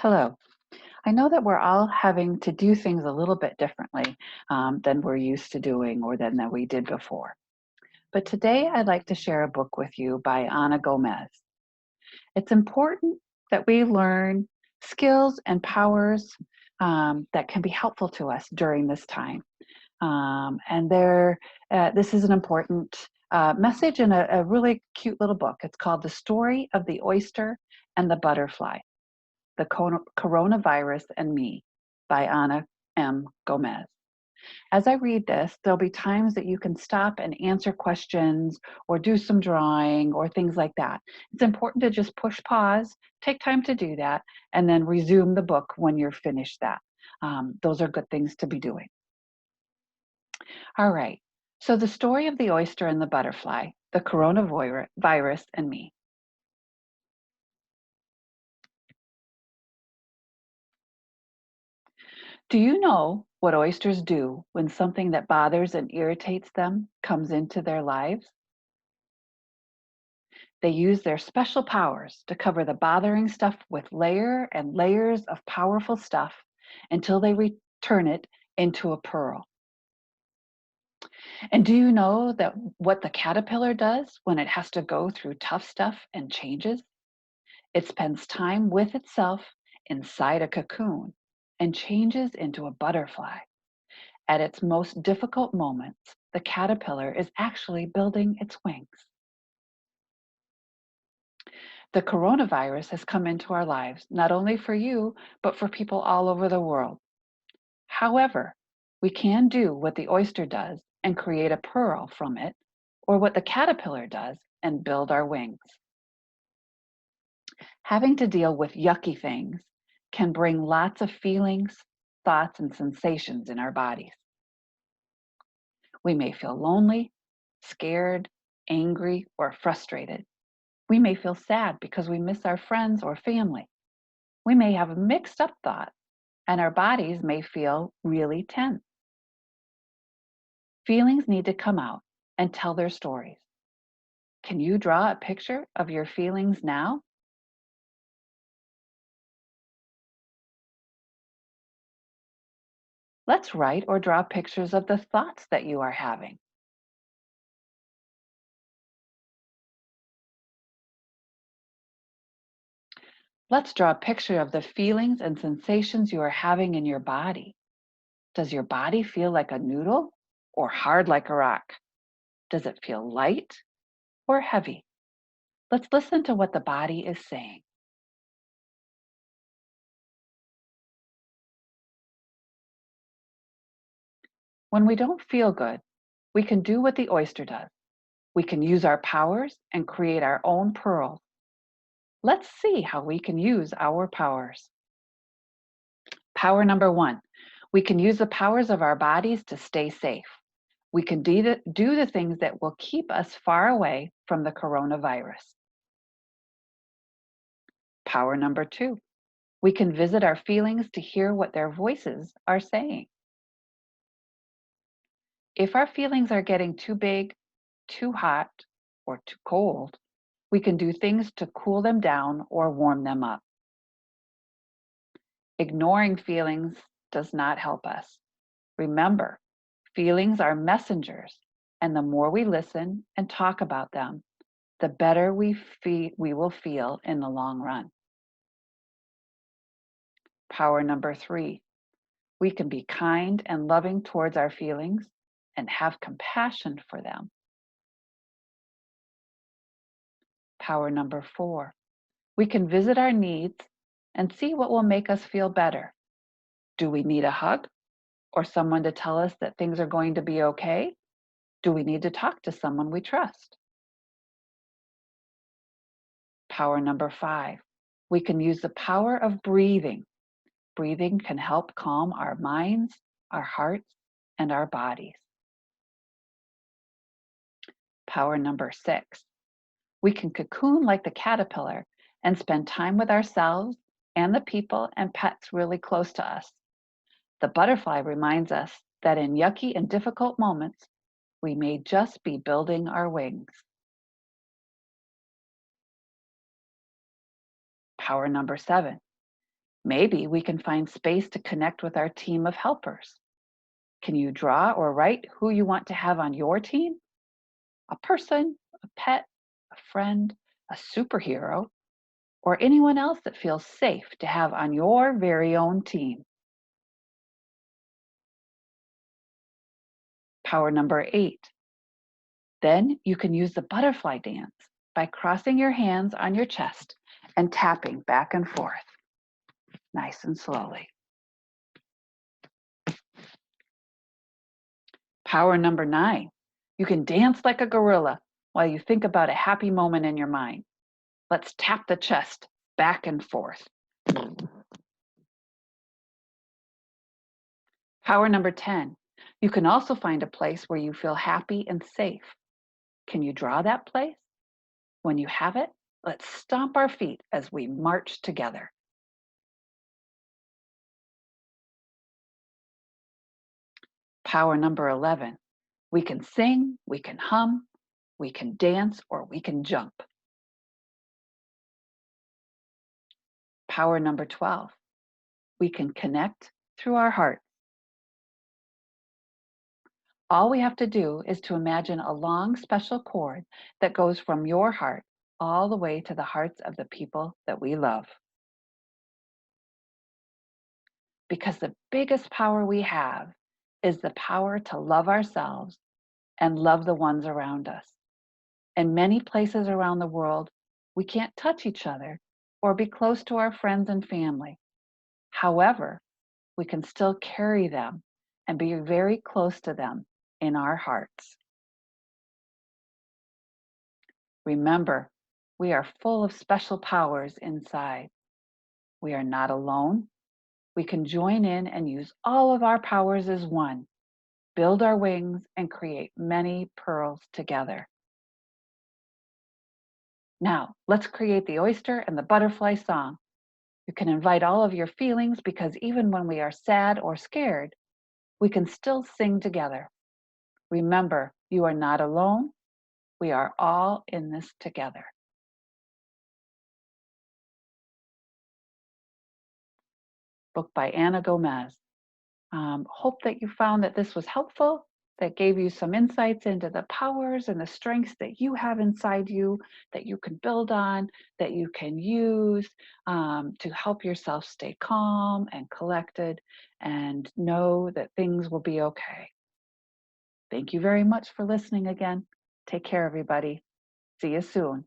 Hello. I know that we're all having to do things a little bit differently than we're used to doing or than that we did before. But today I'd like to share a book with you by Ana Gomez. It's important that we learn skills and powers that can be helpful to us during this time. This is an important message in a really cute little book. It's called The Story of the Oyster and the Butterfly. The Coronavirus and Me by Ana M. Gomez. As I read this, there'll be times that you can stop and answer questions or do some drawing or things like that. It's important to just push pause, take time to do that, and then resume the book when you're finished that. Those are good things to be doing. All right. So the story of the oyster and the butterfly, the coronavirus and me. Do you know what oysters do when something that bothers and irritates them comes into their lives? They use their special powers to cover the bothering stuff with layer and layers of powerful stuff until they return it into a pearl. And do you know that what the caterpillar does when it has to go through tough stuff and changes? It spends time with itself inside a cocoon and changes into a butterfly. At its most difficult moments, the caterpillar is actually building its wings. The coronavirus has come into our lives, not only for you, but for people all over the world. However, we can do what the oyster does and create a pearl from it, or what the caterpillar does and build our wings. Having to deal with yucky things can bring lots of feelings, thoughts, and sensations in our bodies. We may feel lonely, scared, angry, or frustrated. We may feel sad because we miss our friends or family. We may have mixed up thoughts, and our bodies may feel really tense. Feelings need to come out and tell their stories. Can you draw a picture of your feelings now? Let's write or draw pictures of the thoughts that you are having. Let's draw a picture of the feelings and sensations you are having in your body. Does your body feel like a noodle or hard like a rock? Does it feel light or heavy? Let's listen to what the body is saying. When we don't feel good, we can do what the oyster does. We can use our powers and create our own pearls. Let's see how we can use our powers. Power number one, we can use the powers of our bodies to stay safe. We can do the things that will keep us far away from the coronavirus. Power number two, we can visit our feelings to hear what their voices are saying. If our feelings are getting too big, too hot, or too cold, we can do things to cool them down or warm them up. Ignoring feelings does not help us. Remember, feelings are messengers, and the more we listen and talk about them, the better we will feel in the long run. Power number three, we can be kind and loving towards our feelings and have compassion for them. Power number four, we can visit our needs and see what will make us feel better. Do we need a hug or someone to tell us that things are going to be okay? Do we need to talk to someone we trust? Power number five, we can use the power of breathing. Breathing can help calm our minds, our hearts, and our bodies. Power number six, we can cocoon like the caterpillar and spend time with ourselves and the people and pets really close to us. The butterfly reminds us that in yucky and difficult moments, we may just be building our wings. Power number seven, Maybe we can find space to connect with our team of helpers. Can you draw or write who you want to have on your team? A person, a pet, a friend, a superhero, or anyone else that feels safe to have on your very own team. Power number 8. Then you can use the butterfly dance by crossing your hands on your chest and tapping back and forth, nice and slowly. Power number 9. You can dance like a gorilla while you think about a happy moment in your mind. Let's tap the chest back and forth. Power number 10. You can also find a place where you feel happy and safe. Can you draw that place? When you have it, let's stomp our feet as we march together. Power number 11. We can sing, we can hum, we can dance, or we can jump. Power number 12. We can connect through our heart. All we have to do is to imagine a long special cord that goes from your heart all the way to the hearts of the people that we love. Because the biggest power we have is the power to love ourselves and love the ones around us. In many places around the world, we can't touch each other or be close to our friends and family. However, we can still carry them and be very close to them in our hearts. Remember, we are full of special powers inside. We are not alone. We can join in and use all of our powers as one, build our wings, and create many pearls together. Now, let's create the oyster and the butterfly song. You can invite all of your feelings because even when we are sad or scared, we can still sing together. Remember, you are not alone. We are all in this together. Book by Anna Gomez. Hope that you found that this was helpful, that gave you some insights into the powers and the strengths that you have inside you, that you can build on, that you can use to help yourself stay calm and collected and know that things will be okay. Thank you very much for listening again. Take care, everybody. See you soon.